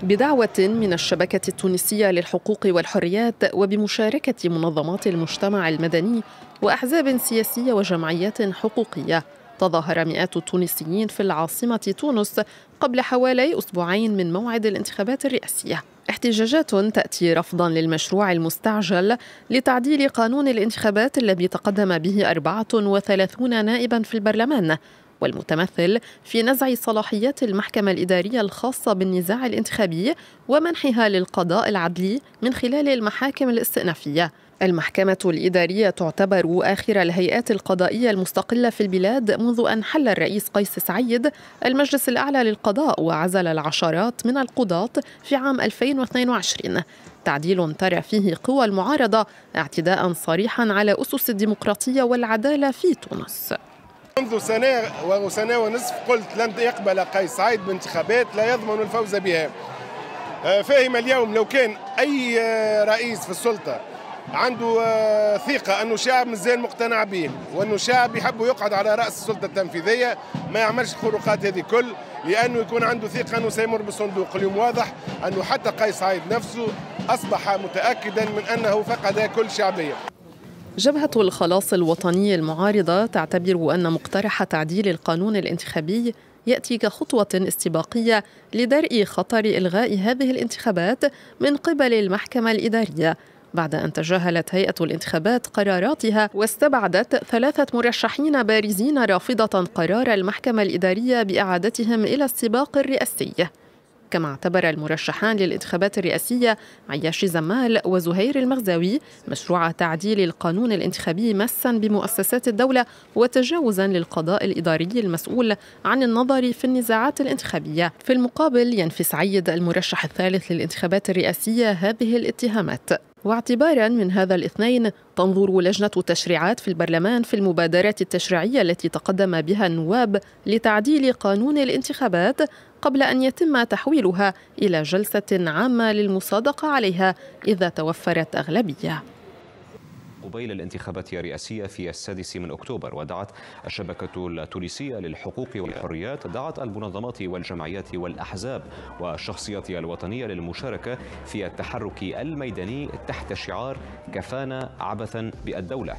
بدعوة من الشبكة التونسية للحقوق والحريات وبمشاركة منظمات المجتمع المدني وأحزاب سياسية وجمعيات حقوقية، تظاهر مئات التونسيين في العاصمة تونس قبل حوالي أسبوعين من موعد الانتخابات الرئاسية. احتجاجات تأتي رفضاً للمشروع المستعجل لتعديل قانون الانتخابات الذي تقدم به 34 نائباً في البرلمان، والمتمثل في نزع صلاحيات المحكمة الإدارية الخاصة بالنزاع الانتخابي ومنحها للقضاء العدلي من خلال المحاكم الاستئنافية. المحكمة الإدارية تعتبر آخر الهيئات القضائية المستقلة في البلاد منذ أن حل الرئيس قيس سعيد المجلس الأعلى للقضاء وعزل العشرات من القضاة في عام 2022. تعديل ترى فيه قوى المعارضة اعتداء صريحا على أسس الديمقراطية والعدالة في تونس. منذ سنة ونصف قلت لن يقبل قيس سعيد بانتخابات لا يضمن الفوز بها. فهم اليوم لو كان أي رئيس في السلطة عنده ثقة أنه الشعب مازال مقتنع به وأنه الشعب يحب يقعد على رأس السلطة التنفيذية ما يعملش الخروقات هذه كل، لأنه يكون عنده ثقة أنه سيمر بالصندوق. اليوم واضح أنه حتى قيس سعيد نفسه أصبح متأكدا من أنه فقد كل شعبية. جبهة الخلاص الوطني المعارضة تعتبر أن مقترح تعديل القانون الانتخابي يأتي كخطوة استباقية لدرء خطر إلغاء هذه الانتخابات من قبل المحكمة الإدارية، بعد أن تجاهلت هيئة الانتخابات قراراتها واستبعدت 3 مرشحين بارزين رافضة قرار المحكمة الإدارية بإعادتهم إلى السباق الرئاسي. كما اعتبر المرشحان للانتخابات الرئاسية عياشي زمال وزهير المغزاوي مشروع تعديل القانون الانتخابي مساً بمؤسسات الدولة وتجاوزاً للقضاء الإداري المسؤول عن النظر في النزاعات الانتخابية. في المقابل ينفي سعيد المرشح الثالث للانتخابات الرئاسية هذه الاتهامات. واعتباراً من هذا الاثنين تنظر لجنة التشريعات في البرلمان في المبادرات التشريعية التي تقدم بها النواب لتعديل قانون الانتخابات قبل أن يتم تحويلها إلى جلسة عامة للمصادقة عليها إذا توفرت أغلبية. قبيل الانتخابات الرئاسية في 6 أكتوبر، ودعت الشبكة التونسية للحقوق والحريات المنظمات والجمعيات والأحزاب والشخصيات الوطنية للمشاركة في التحرك الميداني تحت شعار كفانا عبثا بالدولة.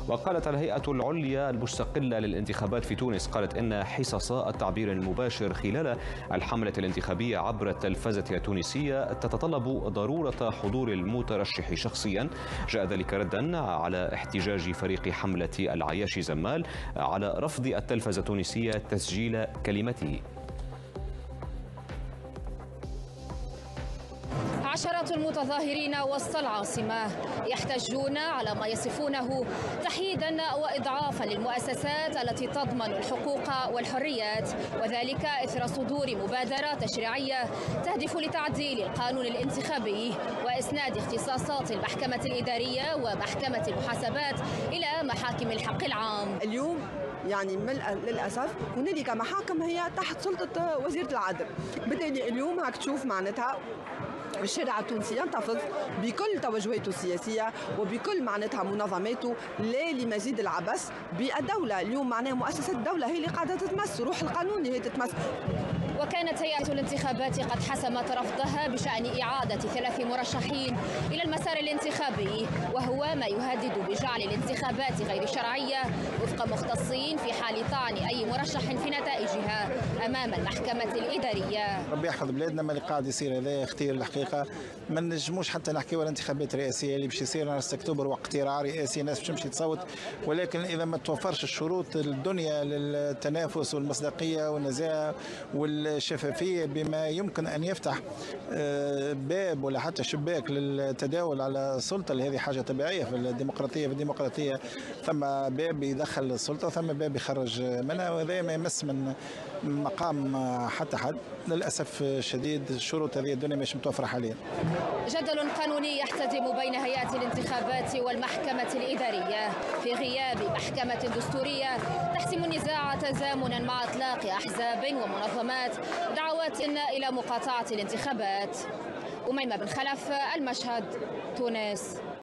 وقالت الهيئة العليا المستقلة للانتخابات في تونس إن حصص التعبير المباشر خلال الحملة الانتخابية عبر التلفزة التونسية تتطلب ضرورة حضور المترشح شخصيا. جاء ذلك ردا على احتجاج فريق حملة العياشي زمال على رفض التلفزة التونسية تسجيل كلمته. عشرات المتظاهرين وسط العاصمة يحتجون على ما يصفونه تحييدا وإضعافا للمؤسسات التي تضمن الحقوق والحريات، وذلك إثر صدور مبادرة تشريعية تهدف لتعديل القانون الانتخابي وإسناد اختصاصات المحكمة الإدارية ومحكمة المحاسبات إلى محاكم الحق العام. اليوم يعني للأسف هنالك محاكم هي تحت سلطة وزيرة العدل، بالتالي اليوم راك تشوف معناتها الشارع التونسي ينتفض بكل توجهاته السياسية وبكل معناتها منظماته لا لمزيد العبث بالدولة. اليوم معناها مؤسسات الدولة هي اللي قاعدة تتمس، روح القانون اللي هي تتمس. وكانت هيئة الانتخابات قد حسمت رفضها بشأن إعادة 3 مرشحين إلى المسار الانتخابي، وهو ما يهدد بجعل الانتخابات غير شرعية وفق مختصين في حال طعن أي مرشح في نتائجها أمام المحكمة الإدارية. ربي يحفظ بلادنا. ما اللي قاعد يصير هذا اختيار الحقيقة، ما نجموش حتى نحكيو على الانتخابات الرئاسية اللي باش يصير نهار 6 أكتوبر واقتراع رئاسي، الناس باش تمشي تصوت، ولكن إذا ما توفرش الشروط الدنيا للتنافس والمصداقية والنزاهة والشفافية بما يمكن أن يفتح باب ولا حتى شباك للتداول على السلطة، اللي هذه حاجة طبيعية في الديمقراطية. في الديمقراطية ثم باب يدخل السلطة ثم باب يخرج منها، وهذا ما يمس من مقام حتى حد. للأسف الشديد الشروط هذه الدنيا مش متوفرة حاليا. جدل قانوني يحتدم بين هيئة الانتخابات والمحكمة الإدارية في غياب محكمة دستورية تحسم النزاع تزامنا مع إطلاق أحزاب ومنظمات دعوات إلى مقاطعة الانتخابات. أميمة بن خلف، المشهد، تونس.